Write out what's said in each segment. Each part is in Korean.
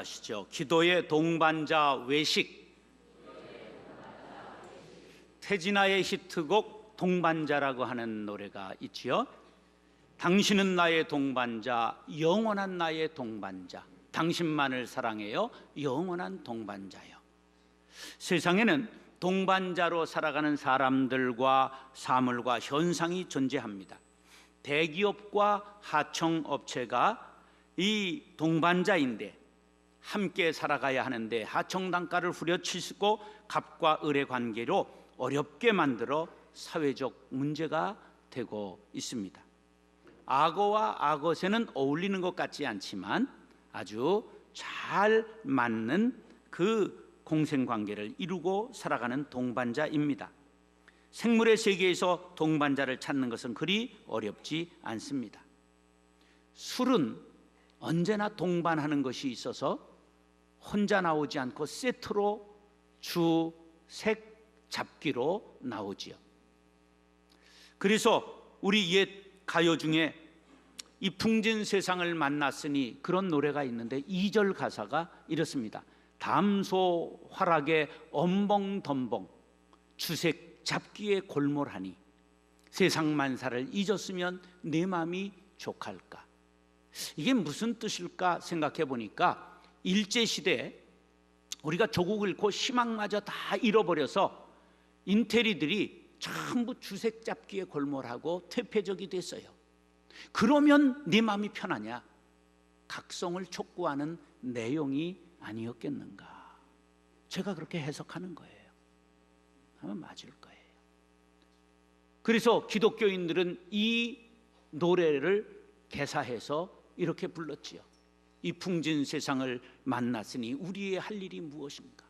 아시죠? 기도의 동반자 외식. 태진아의 히트곡 동반자라고 하는 노래가 있지요. 당신은 나의 동반자, 영원한 나의 동반자. 당신만을 사랑해요, 영원한 동반자요. 세상에는 동반자로 살아가는 사람들과 사물과 현상이 존재합니다. 대기업과 하청업체가 이 동반자인데 함께 살아가야 하는데 하청단가를 후려치고 갑과 을의 관계로 어렵게 만들어 사회적 문제가 되고 있습니다. 악어와 악어새는 어울리는 것 같지 않지만 아주 잘 맞는 그 공생관계를 이루고 살아가는 동반자입니다. 생물의 세계에서 동반자를 찾는 것은 그리 어렵지 않습니다. 술은 언제나 동반하는 것이 있어서 혼자 나오지 않고 세트로 주색 잡기로 나오지요. 그래서 우리 옛 가요 중에 이 풍진 세상을 만났으니 그런 노래가 있는데 2절 가사가 이렇습니다. 담소 활락에 엄벙덤벙 주색 잡기에 골몰하니 세상 만사를 잊었으면 내 맘이 족할까. 이게 무슨 뜻일까 생각해 보니까 일제시대에 우리가 조국을 잃고 희망마저 다 잃어버려서 인테리들이 전부 주색 잡기에 골몰하고 퇴폐적이 됐어요. 그러면 네 마음이 편하냐? 각성을 촉구하는 내용이 아니었겠는가? 제가 그렇게 해석하는 거예요. 아마 맞을 거예요. 그래서 기독교인들은 이 노래를 개사해서 이렇게 불렀지요. 이 풍진 세상을 만났으니 우리의 할 일이 무엇인가?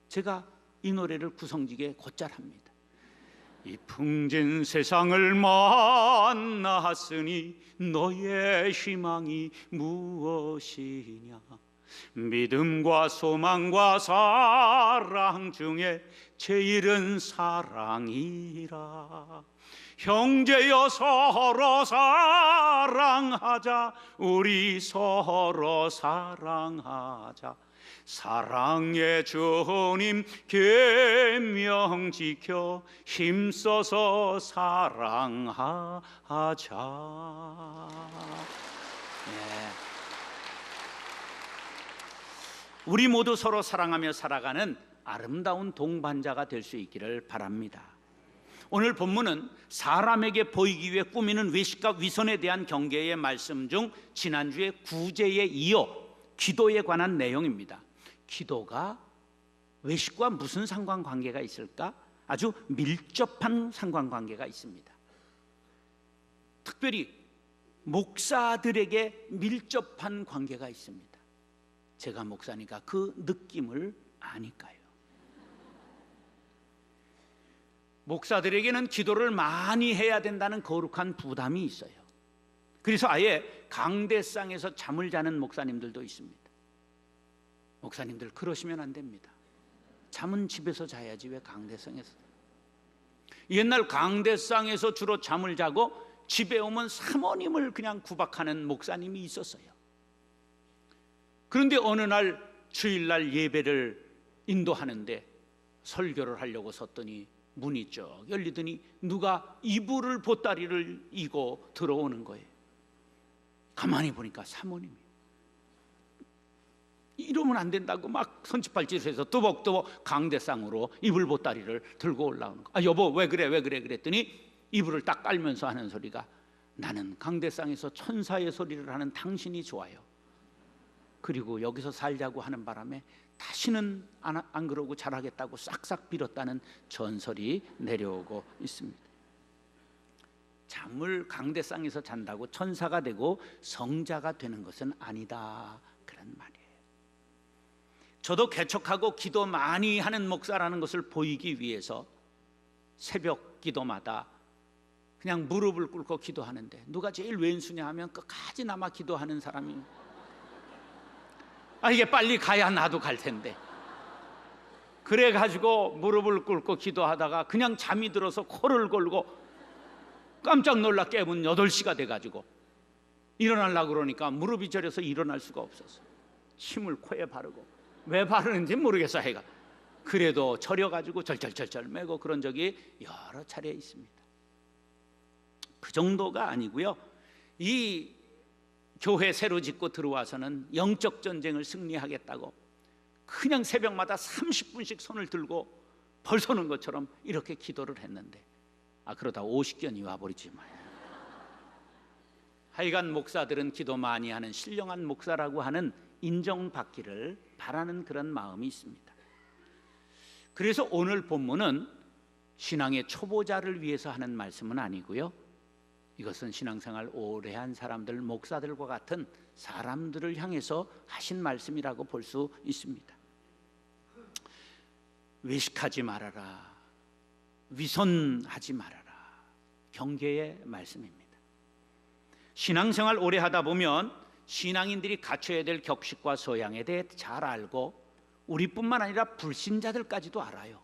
제가 이 노래를 구성지게 곧잘 합니다. 이 풍진 세상을 만났으니 너의 희망이 무엇이냐? 믿음과 소망과 사랑 중에 제일은 사랑이라. 형제여 서로 사랑하자. 우리 서로 사랑하자. 사랑의 주님 계명 지켜 힘써서 사랑하자. 네. 우리 모두 서로 사랑하며 살아가는 아름다운 동반자가 될 수 있기를 바랍니다. 오늘 본문은 사람에게 보이기 위해 꾸미는 외식과 위선에 대한 경계의 말씀 중 지난주에 구제에 이어 기도에 관한 내용입니다. 기도가 외식과 무슨 상관관계가 있을까? 아주 밀접한 상관관계가 있습니다. 특별히 목사들에게 밀접한 관계가 있습니다. 제가 목사니까 그 느낌을 아니까요. 목사들에게는 기도를 많이 해야 된다는 거룩한 부담이 있어요. 그래서 아예 강대상에서 잠을 자는 목사님들도 있습니다. 목사님들 그러시면 안 됩니다. 잠은 집에서 자야지 왜 강대상에서. 옛날 강대상에서 주로 잠을 자고 집에 오면 사모님을 그냥 구박하는 목사님이 있었어요. 그런데 어느 날 주일날 예배를 인도하는데 설교를 하려고 섰더니 문이 쭉 열리더니 누가 이불을 보따리를 이고 들어오는 거예요. 가만히 보니까 사모님이. 이러면 안 된다고 막 손짓발짓해서 뚜벅뚜벅 강대상으로 이불 보따리를 들고 올라오는 거. 아 여보 왜 그래 그랬더니 이불을 딱 깔면서 하는 소리가 나는 강대상에서 천사의 소리를 하는 당신이 좋아요. 그리고 여기서 살자고 하는 바람에 다시는 안 그러고 잘하겠다고 싹싹 빌었다는 전설이 내려오고 있습니다. 잠을 강대상에서 잔다고 천사가 되고 성자가 되는 것은 아니다 그런 말이에요. 저도 개척하고 기도 많이 하는 목사라는 것을 보이기 위해서 새벽 기도마다 그냥 무릎을 꿇고 기도하는데 누가 제일 왼수냐 하면 끝까지 남아 기도하는 사람이 이게 빨리 가야 나도 갈 텐데 그래가지고 무릎을 꿇고 기도하다가 그냥 잠이 들어서 코를 골고 깜짝 놀라 깨면 8시가 돼가지고 일어나려고 그러니까 무릎이 저려서 일어날 수가 없었어요. 침을 코에 바르고, 왜 바르는지 모르겠어 해가. 그래도 절여가지고 절절절절 매고 그런 적이 여러 차례 있습니다. 그 정도가 아니고요, 이 교회 새로 짓고 들어와서는 영적 전쟁을 승리하겠다고 그냥 새벽마다 30분씩 손을 들고 벌 서는 것처럼 이렇게 기도를 했는데, 그러다 50견이 와버리지 마요. 하여간 목사들은 기도 많이 하는 신령한 목사라고 하는 인정받기를 바라는 그런 마음이 있습니다. 그래서 오늘 본문은 신앙의 초보자를 위해서 하는 말씀은 아니고요, 이것은 신앙생활 오래 한 사람들, 목사들과 같은 사람들을 향해서 하신 말씀이라고 볼 수 있습니다. 외식하지 말아라, 위선하지 말아라, 경계의 말씀입니다. 신앙생활 오래 하다 보면 신앙인들이 갖춰야 될 격식과 소양에 대해 잘 알고, 우리뿐만 아니라 불신자들까지도 알아요.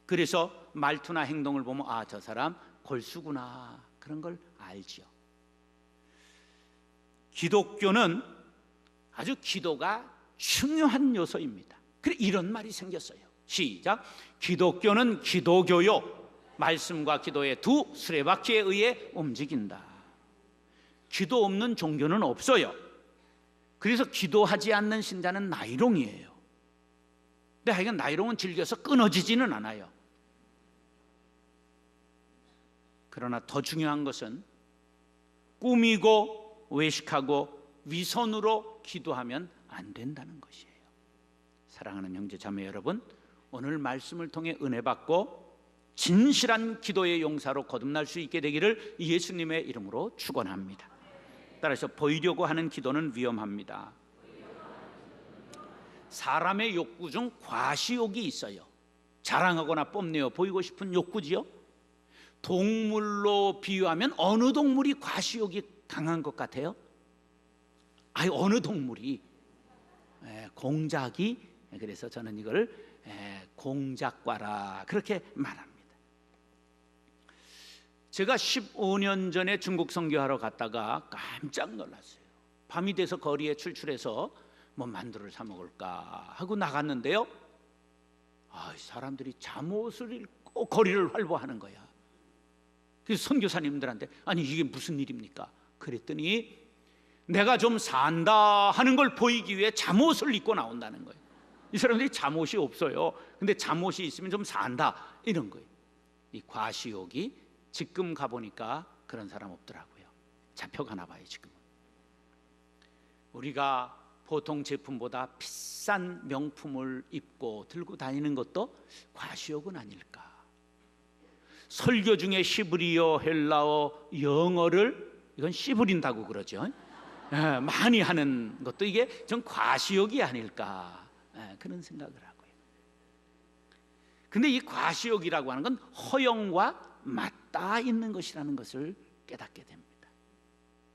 그래서 말투나 행동을 보면 저 사람 골수구나, 그런 걸 알지요. 기독교는 아주 기도가 중요한 요소입니다. 그래, 이런 말이 생겼어요. 시작. 기독교는 기도교요, 말씀과 기도의 두 수레바퀴에 의해 움직인다. 기도 없는 종교는 없어요. 그래서 기도하지 않는 신자는 나이롱이에요. 근데 하여간 나이롱은 즐겨서 끊어지지는 않아요. 그러나 더 중요한 것은 꾸미고 외식하고 위선으로 기도하면 안 된다는 것이에요. 사랑하는 형제 자매 여러분, 오늘 말씀을 통해 은혜 받고 진실한 기도의 용사로 거듭날 수 있게 되기를 예수님의 이름으로 축원합니다. 따라서 보이려고 하는 기도는 위험합니다. 사람의 욕구 중 과시욕이 있어요. 자랑하거나 뽐내어 보이고 싶은 욕구지요. 동물로 비유하면 어느 동물이 과시욕이 강한 것 같아요? 어느 동물이? 공작이. 그래서 저는 이걸 공작과라 그렇게 말합니다. 제가 15년 전에 중국 선교하러 갔다가 깜짝 놀랐어요. 밤이 돼서 거리에 출출해서 뭐 만두를 사 먹을까 하고 나갔는데요, 사람들이 잠옷을 입고 거리를 활보하는 거야. 그래서 선교사님들한테 이게 무슨 일입니까? 그랬더니 내가 좀 산다 하는 걸 보이기 위해 잠옷을 입고 나온다는 거예요. 이 사람들이 잠옷이 없어요. 근데 잠옷이 있으면 좀 산다, 이런 거예요. 이 과시욕이 지금 가보니까 그런 사람 없더라고요. 잡혀가나 봐요. 지금은 우리가 보통 제품보다 비싼 명품을 입고 들고 다니는 것도 과시욕은 아닐까. 설교 중에 히브리어, 헬라어, 영어를 이건 씨부린다고 그러죠. 많이 하는 것도 이게 좀 과시욕이 아닐까, 그런 생각을 하고요. 근데 이 과시욕이라고 하는 건 허영과 맞닿아 있는 것이라는 것을 깨닫게 됩니다.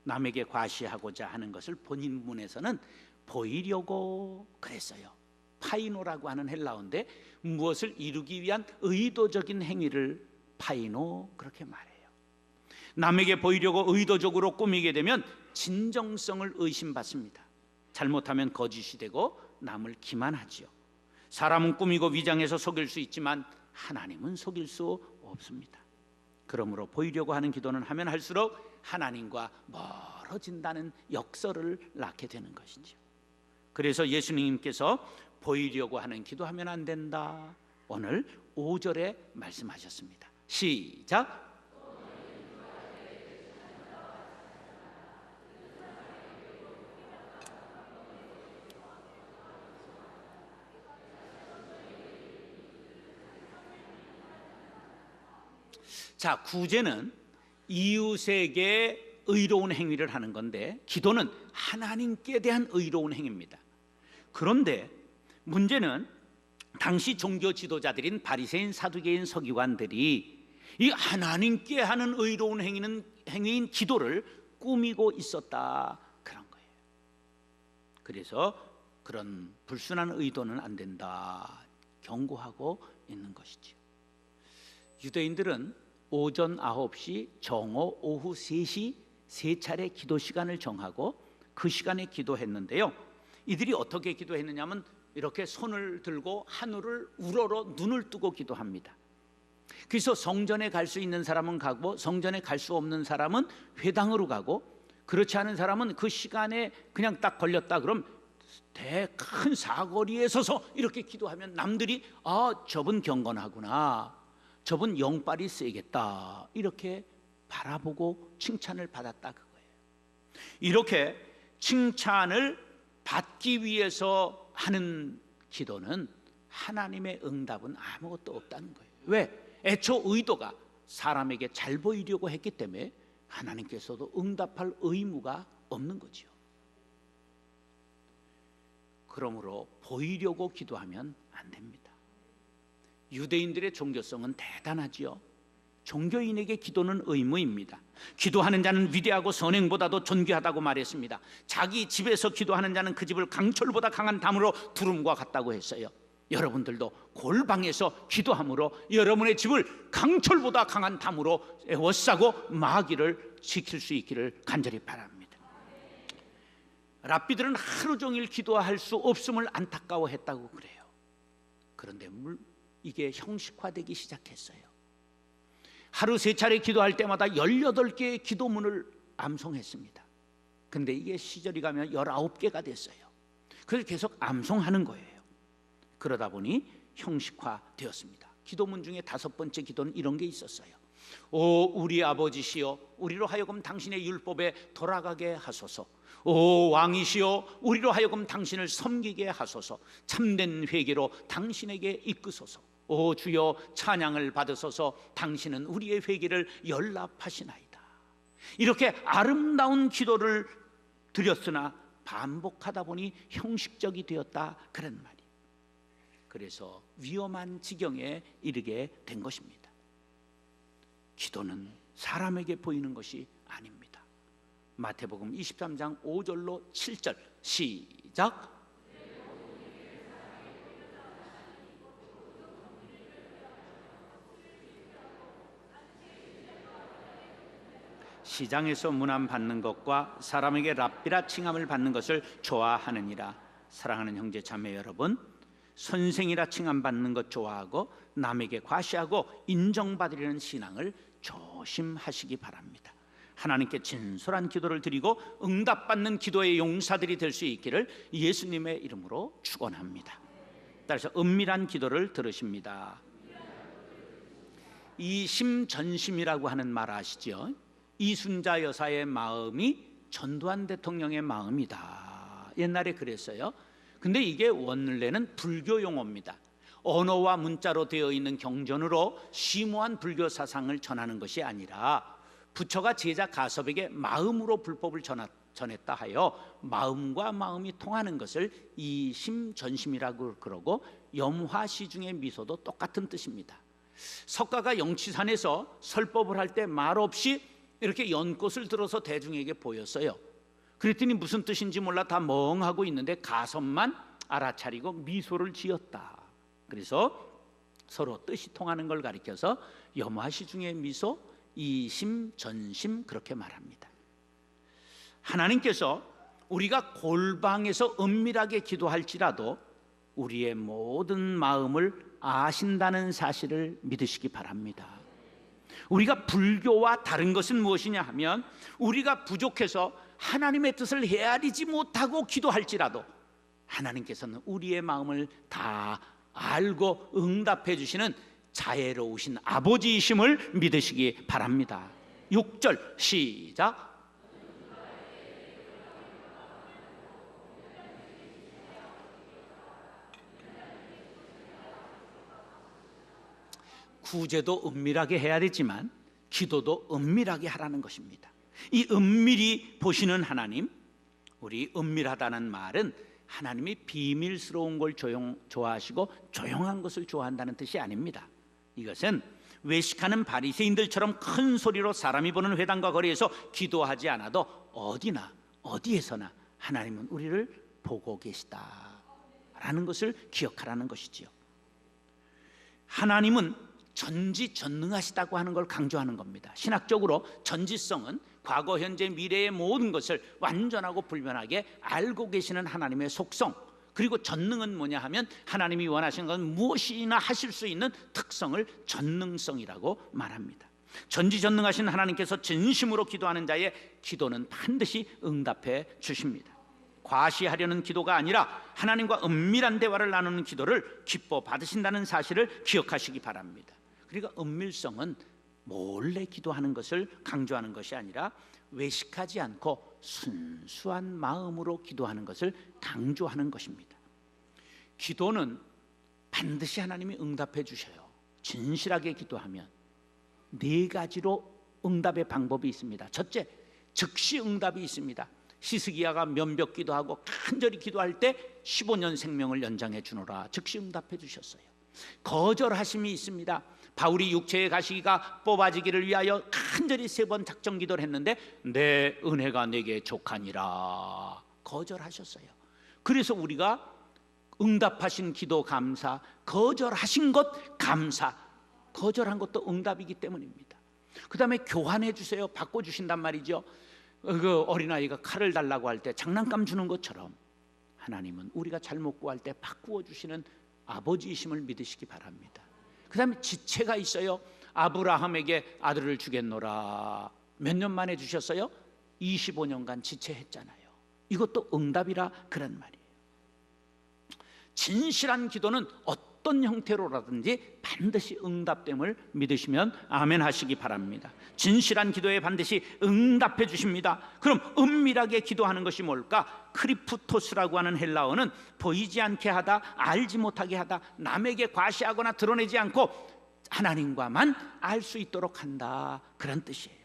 남에게 과시하고자 하는 것을 본인 문에서는 보이려고 그랬어요. 파이노라고 하는 헬라어인데 무엇을 이루기 위한 의도적인 행위를 파이노, 그렇게 말해요. 남에게 보이려고 의도적으로 꾸미게 되면 진정성을 의심받습니다. 잘못하면 거짓이 되고 남을 기만하지요. 사람은 꾸미고 위장해서 속일 수 있지만 하나님은 속일 수 없습니다. 그러므로 보이려고 하는 기도는 하면 할수록 하나님과 멀어진다는 역설을 낳게 되는 것이죠. 그래서 예수님께서 보이려고 하는 기도하면 안 된다, 오늘 5절에 말씀하셨습니다. 시작. 자, 구제는 이웃에게 의로운 행위를 하는 건데, 기도는 하나님께 대한 의로운 행위입니다. 그런데 문제는 당시 종교 지도자들인 바리새인, 사두개인, 서기관들이 이 하나님께 하는 의로운 행위인 기도를 꾸미고 있었다, 그런 거예요. 그래서 그런 불순한 의도는 안 된다, 경고하고 있는 것이죠. 유대인들은 오전 9시, 정오, 오후 3시 세 차례 기도 시간을 정하고 그 시간에 기도했는데요, 이들이 어떻게 기도했느냐면 이렇게 손을 들고 하늘을 우러러 눈을 뜨고 기도합니다. 그래서 성전에 갈 수 있는 사람은 가고 성전에 갈 수 없는 사람은 회당으로 가고, 그렇지 않은 사람은 그 시간에 그냥 딱 걸렸다 그럼 큰 사거리에 서서 이렇게 기도하면 남들이 저분 경건하구나, 저분 영빨이 세겠다, 이렇게 바라보고 칭찬을 받았다 그거예요. 이렇게 칭찬을 받기 위해서 하는 기도는 하나님의 응답은 아무것도 없다는 거예요. 왜? 애초 의도가 사람에게 잘 보이려고 했기 때문에 하나님께서도 응답할 의무가 없는 거죠. 그러므로 보이려고 기도하면 안 됩니다. 유대인들의 종교성은 대단하지요. 종교인에게 기도는 의무입니다. 기도하는 자는 위대하고 선행보다도 존귀하다고 말했습니다. 자기 집에서 기도하는 자는 그 집을 강철보다 강한 담으로 두름과 같다고 했어요. 여러분들도 골방에서 기도함으로 여러분의 집을 강철보다 강한 담으로 에워싸고 마귀를 지킬 수 있기를 간절히 바랍니다. 랍비들은 하루 종일 기도할 수 없음을 안타까워했다고 그래요. 그런데 이게 형식화되기 시작했어요. 하루 3차례 기도할 때마다 18개의 기도문을 암송했습니다. 근데 이게 시절이 가면 19개가 됐어요. 그래서 계속 암송하는 거예요. 그러다 보니 형식화되었습니다. 기도문 중에 5번째 기도는 이런 게 있었어요. 오 우리 아버지시여, 우리로 하여금 당신의 율법에 돌아가게 하소서. 오 왕이시여, 우리로 하여금 당신을 섬기게 하소서. 참된 회개로 당신에게 이끄소서. 오 주여, 찬양을 받으소서. 당신은 우리의 회개를 연락하시나이다. 이렇게 아름다운 기도를 드렸으나 반복하다 보니 형식적이 되었다, 그런 말이에요. 그래서 위험한 지경에 이르게 된 것입니다. 기도는 사람에게 보이는 것이 아닙니다. 마태복음 23장 5절로 7절 시작. 시장에서 문안 받는 것과 사람에게 랍비라 칭함을 받는 것을 좋아하느니라. 사랑하는 형제 자매 여러분, 선생이라 칭함 받는 것 좋아하고 남에게 과시하고 인정받으려는 신앙을 조심하시기 바랍니다. 하나님께 진솔한 기도를 드리고 응답받는 기도의 용사들이 될 수 있기를 예수님의 이름으로 축원합니다. 따라서 은밀한 기도를 들으십니다. 이심전심이라고 하는 말 아시죠? 이순자 여사의 마음이 전두환 대통령의 마음이다, 옛날에 그랬어요. 근데 이게 원래는 불교 용어입니다. 언어와 문자로 되어 있는 경전으로 심오한 불교 사상을 전하는 것이 아니라 부처가 제자 가섭에게 마음으로 불법을 전했다 하여 마음과 마음이 통하는 것을 이심전심이라고 그러고, 염화시중의 미소도 똑같은 뜻입니다. 석가가 영치산에서 설법을 할 때 말없이 이렇게 연꽃을 들어서 대중에게 보였어요. 그랬더니 무슨 뜻인지 몰라 다 멍하고 있는데 가섭만 알아차리고 미소를 지었다. 그래서 서로 뜻이 통하는 걸 가리켜서 염화시중의 미소, 이심전심 그렇게 말합니다. 하나님께서 우리가 골방에서 은밀하게 기도할지라도 우리의 모든 마음을 아신다는 사실을 믿으시기 바랍니다. 우리가 불교와 다른 것은 무엇이냐 하면, 우리가 부족해서 하나님의 뜻을 헤아리지 못하고 기도할지라도 하나님께서는 우리의 마음을 다 알고 응답해 주시는 자애로우신 아버지이심을 믿으시기 바랍니다. 6절 시작. 구제도 은밀하게 해야 되지만 기도도 은밀하게 하라는 것입니다. 이 은밀히 보시는 하나님, 우리 은밀하다는 말은 하나님이 비밀스러운 걸 좋아하시고 조용한 것을 좋아한다는 뜻이 아닙니다. 이것은 외식하는 바리새인들처럼 큰 소리로 사람이 보는 회당과 거리에서 기도하지 않아도 어디나 어디에서나 하나님은 우리를 보고 계시다라는 것을 기억하라는 것이지요. 하나님은 전지전능하시다고 하는 걸 강조하는 겁니다. 신학적으로 전지성은 과거, 현재, 미래의 모든 것을 완전하고 불변하게 알고 계시는 하나님의 속성, 그리고 전능은 뭐냐 하면 하나님이 원하시는 건 무엇이나 하실 수 있는 특성을 전능성이라고 말합니다. 전지전능하신 하나님께서 진심으로 기도하는 자의 기도는 반드시 응답해 주십니다. 과시하려는 기도가 아니라 하나님과 은밀한 대화를 나누는 기도를 기뻐 받으신다는 사실을 기억하시기 바랍니다. 그러니까 은밀성은 몰래 기도하는 것을 강조하는 것이 아니라 외식하지 않고 순수한 마음으로 기도하는 것을 강조하는 것입니다. 기도는 반드시 하나님이 응답해 주셔요. 진실하게 기도하면 4가지로 응답의 방법이 있습니다. 첫째, 즉시 응답이 있습니다. 히스기야가 면벽 기도하고 간절히 기도할 때 15년 생명을 연장해 주노라, 즉시 응답해 주셨어요. 거절하심이 있습니다. 바울이 육체의 가시가 뽑아지기를 위하여 간절히 3번 작정 기도를 했는데 내 은혜가 내게 족하니라, 거절하셨어요. 그래서 우리가 응답하신 기도 감사, 거절하신 것 감사, 거절한 것도 응답이기 때문입니다. 그 다음에 교환해 주세요, 바꿔주신단 말이죠. 그 어린아이가 칼을 달라고 할 때 장난감 주는 것처럼 하나님은 우리가 잘못 구할 때 바꾸어 주시는 아버지이심을 믿으시기 바랍니다. 그 다음에 지체가 있어요. 아브라함에게 아들을 주겠노라, 몇 년 만에 주셨어요? 25년간 지체했잖아요. 이것도 응답이라 그런 말이에요. 진실한 기도는 어떤 형태로라든지 반드시 응답됨을 믿으시면 아멘 하시기 바랍니다. 진실한 기도에 반드시 응답해 주십니다. 그럼 은밀하게 기도하는 것이 뭘까? 크리프토스라고 하는 헬라어는 보이지 않게 하다, 알지 못하게 하다, 남에게 과시하거나 드러내지 않고 하나님과만 알 수 있도록 한다, 그런 뜻이에요.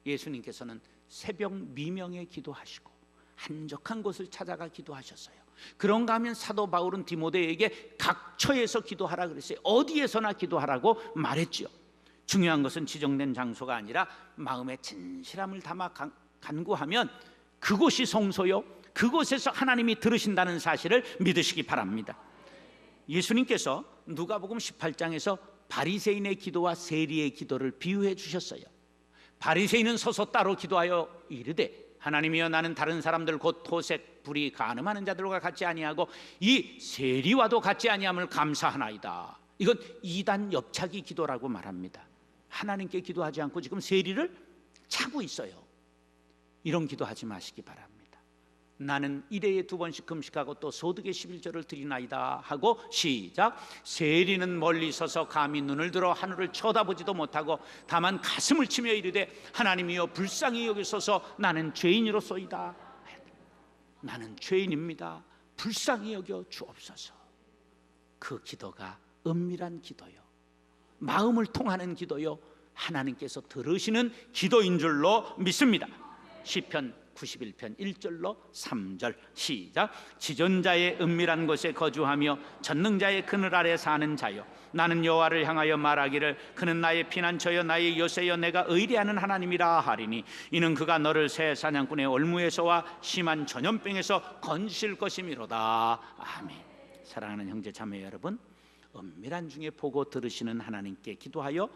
예수님께서는 새벽 미명에 기도하시고 한적한 곳을 찾아가 기도하셨어요. 그런가 하면 사도 바울은 디모데에게 각처에서 기도하라 그랬어요. 어디에서나 기도하라고 말했죠. 중요한 것은 지정된 장소가 아니라 마음의 진실함을 담아 간구하면 그곳이 성소요, 그곳에서 하나님이 들으신다는 사실을 믿으시기 바랍니다. 예수님께서 누가복음 18장에서 바리새인의 기도와 세리의 기도를 비유해 주셨어요. 바리새인은 서서 따로 기도하여 이르되 하나님이여, 나는 다른 사람들 곧 토색, 불의, 간음하는 자들과 같지 아니하고 이 세리와도 같지 아니함을 감사하나이다. 이건 이단 옆차기 기도라고 말합니다. 하나님께 기도하지 않고 지금 세리를 차고 있어요. 이런 기도하지 마시기 바랍니다. 나는 1회에 2번씩 금식하고 또 소득의 11조를 드리나이다 하고 시작. 세리는 멀리 서서 감히 눈을 들어 하늘을 쳐다보지도 못하고 다만 가슴을 치며 이르되 하나님이여 불쌍히 여기소서, 나는 죄인이로소이다. 나는 죄인입니다, 불쌍히 여겨 주옵소서. 그 기도가 은밀한 기도요, 마음을 통하는 기도요, 하나님께서 들으시는 기도인 줄로 믿습니다. 시편 91편 1절로 3절 시작. 지존자의 은밀한 곳에 거주하며 전능자의 그늘 아래 사는 자여, 나는 여호와를 향하여 말하기를 그는 나의 피난처여 나의 요새여 내가 의뢰하는 하나님이라 하리니 이는 그가 너를 새 사냥꾼의 올무에서와 심한 전염병에서 건지실 것이미로다. 아멘. 사랑하는 형제 자매 여러분, 은밀한 중에 보고 들으시는 하나님께 기도하여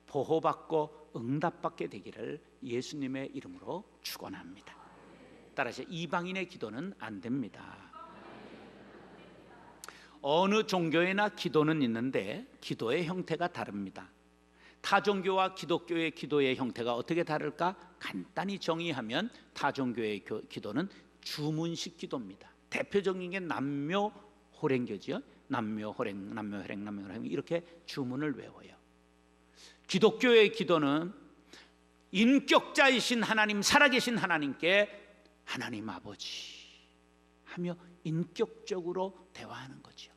보호받고 응답받게 되기를 예수님의 이름으로 축원합니다. 따라서 이방인의 기도는 안 됩니다. 어느 종교에나 기도는 있는데 기도의 형태가 다릅니다. 타종교와 기독교의 기도의 형태가 어떻게 다를까? 간단히 정의하면 타종교의 기도는 주문식 기도입니다. 대표적인 게 남묘호랭교지요. 남묘호랭 이렇게 주문을 외워요. 기독교의 기도는 인격자이신 하나님, 살아계신 하나님께 하나님 아버지 하며 인격적으로 대화하는 거죠.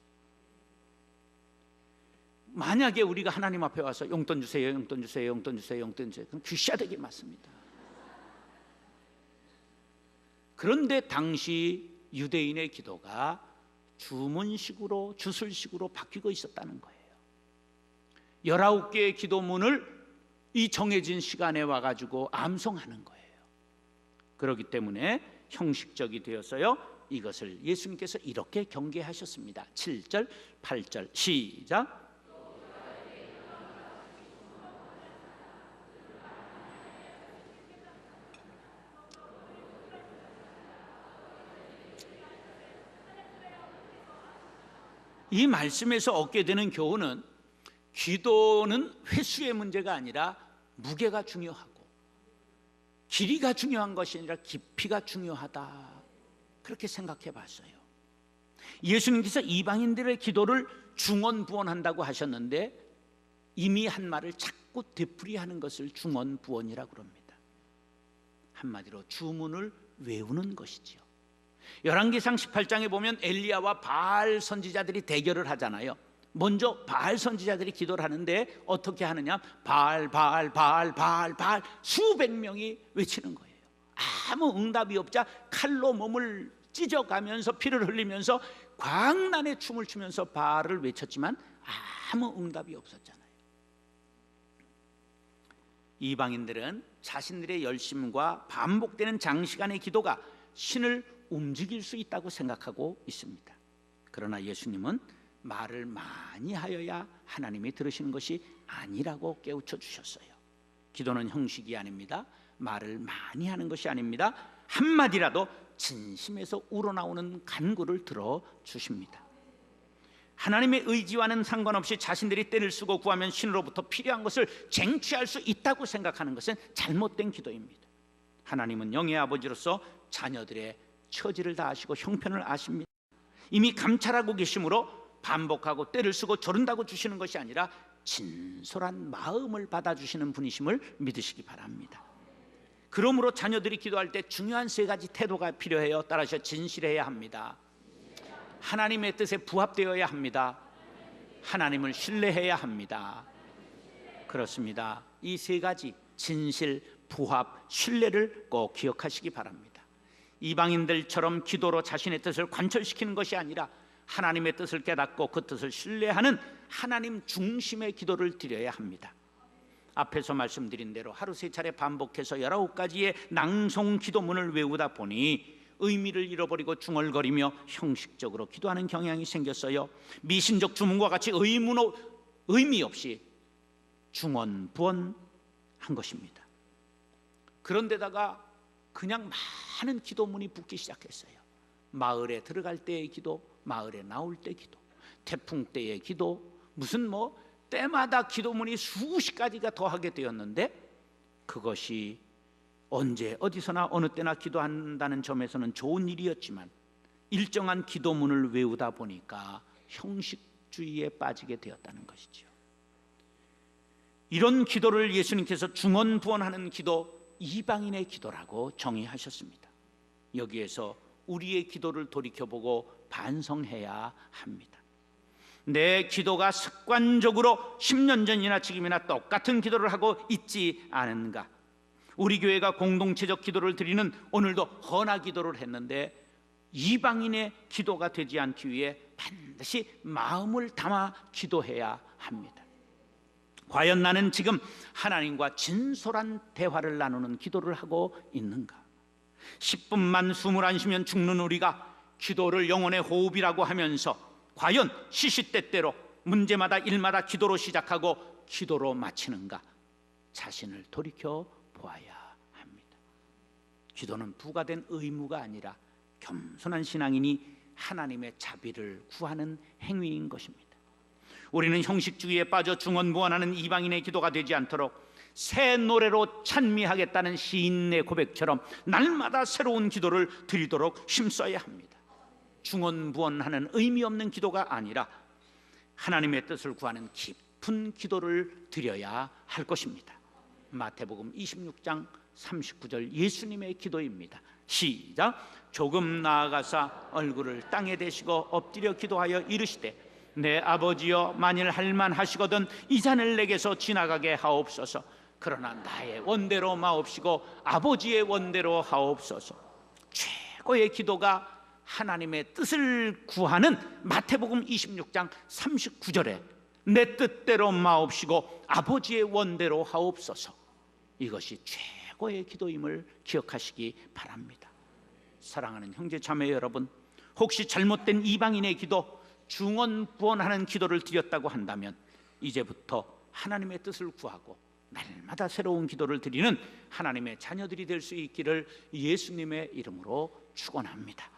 만약에 우리가 하나님 앞에 와서 용돈 주세요, 용돈 주세요, 용돈 주세요, 용돈 주세요, 그럼 귀샤되게 맞습니다. 그런데 당시 유대인의 기도가 주문식으로, 주술식으로 바뀌고 있었다는 거예요. 19개의 기도문을 이 정해진 시간에 와가지고 암송하는 거예요. 그렇기 때문에 형식적이 되었어요. 이것을 예수님께서 이렇게 경계하셨습니다. 7절, 8절 시작. 이 말씀에서 얻게 되는 교훈은 기도는 횟수의 문제가 아니라 무게가 중요하고 길이가 중요한 것이 아니라 깊이가 중요하다, 그렇게 생각해 봤어요. 예수님께서 이방인들의 기도를 중언부언한다고 하셨는데 이미 한 말을 자꾸 되풀이하는 것을 중언부언이라고 합니다. 한마디로 주문을 외우는 것이지요. 열왕기상 18장에 보면 엘리야와 바알 선지자들이 대결을 하잖아요. 먼저 바알 선지자들이 기도를 하는데 어떻게 하느냐? 바알 바알 바알 바알 바알 수백 명이 외치는 거예요. 아무 응답이 없자 칼로 몸을 찢어가면서 피를 흘리면서 광란의 춤을 추면서 바알을 외쳤지만 아무 응답이 없었잖아요. 이방인들은 자신들의 열심과 반복되는 장시간의 기도가 신을 움직일 수 있다고 생각하고 있습니다. 그러나 예수님은 말을 많이 하여야 하나님이 들으시는 것이 아니라고 깨우쳐 주셨어요. 기도는 형식이 아닙니다. 말을 많이 하는 것이 아닙니다. 한마디라도 진심에서 우러나오는 간구를 들어주십니다. 하나님의 의지와는 상관없이 자신들이 때를 쓰고 구하면 신으로부터 필요한 것을 쟁취할 수 있다고 생각하는 것은 잘못된 기도입니다. 하나님은 영의 아버지로서 자녀들의 처지를 다 아시고 형편을 아십니다. 이미 감찰하고 계시므로 반복하고 때를 쓰고 조른다고 주시는 것이 아니라 진솔한 마음을 받아주시는 분이심을 믿으시기 바랍니다. 그러므로 자녀들이 기도할 때 중요한 세 가지 태도가 필요해요. 따라서 진실해야 합니다. 하나님의 뜻에 부합되어야 합니다. 하나님을 신뢰해야 합니다. 그렇습니다. 이 세 가지 진실, 부합, 신뢰를 꼭 기억하시기 바랍니다. 이방인들처럼 기도로 자신의 뜻을 관철시키는 것이 아니라 하나님의 뜻을 깨닫고 그 뜻을 신뢰하는 하나님 중심의 기도를 드려야 합니다. 앞에서 말씀드린 대로 하루 3차례 반복해서 19가지의 낭송 기도문을 외우다 보니 의미를 잃어버리고 중얼거리며 형식적으로 기도하는 경향이 생겼어요. 미신적 주문과 같이 의미 없이 중언부언한 것입니다. 그런데다가 그냥 많은 기도문이 붙기 시작했어요. 마을에 들어갈 때의 기도, 마을에 나올 때 기도, 태풍 때의 기도, 무슨 때마다 기도문이 수십 가지가 더하게 되었는데 그것이 언제 어디서나 어느 때나 기도한다는 점에서는 좋은 일이었지만 일정한 기도문을 외우다 보니까 형식주의에 빠지게 되었다는 것이죠. 이런 기도를 예수님께서 중언부언하는 기도, 이방인의 기도라고 정의하셨습니다. 여기에서 우리의 기도를 돌이켜보고 반성해야 합니다. 내 기도가 습관적으로 10년 전이나 지금이나 똑같은 기도를 하고 있지 않은가? 우리 교회가 공동체적 기도를 드리는 오늘도 헌화 기도를 했는데 이방인의 기도가 되지 않기 위해 반드시 마음을 담아 기도해야 합니다. 과연 나는 지금 하나님과 진솔한 대화를 나누는 기도를 하고 있는가? 10분만 숨을 안 쉬면 죽는 우리가 기도를 영혼의 호흡이라고 하면서 과연 시시때때로 문제마다 일마다 기도로 시작하고 기도로 마치는가? 자신을 돌이켜 보아야 합니다. 기도는 부과된 의무가 아니라 겸손한 신앙인이 하나님의 자비를 구하는 행위인 것입니다. 우리는 형식주의에 빠져 중언부언하는 이방인의 기도가 되지 않도록 새 노래로 찬미하겠다는 시인의 고백처럼 날마다 새로운 기도를 드리도록 힘써야 합니다. 중언부언하는 의미 없는 기도가 아니라 하나님의 뜻을 구하는 깊은 기도를 드려야 할 것입니다. 마태복음 26장 39절 예수님의 기도입니다. 시작. 조금 나아가사 얼굴을 땅에 대시고 엎드려 기도하여 이르시되 내 아버지여 만일 할만하시거든 이 잔을 내게서 지나가게 하옵소서. 그러나 나의 원대로 마옵시고 아버지의 원대로 하옵소서. 최고의 기도가 하나님의 뜻을 구하는 마태복음 26장 39절에 내 뜻대로 마옵시고 아버지의 원대로 하옵소서. 이것이 최고의 기도임을 기억하시기 바랍니다. 사랑하는 형제 자매 여러분, 혹시 잘못된 이방인의 기도, 중언부언하는 기도를 드렸다고 한다면 이제부터 하나님의 뜻을 구하고 날마다 새로운 기도를 드리는 하나님의 자녀들이 될 수 있기를 예수님의 이름으로 축원합니다.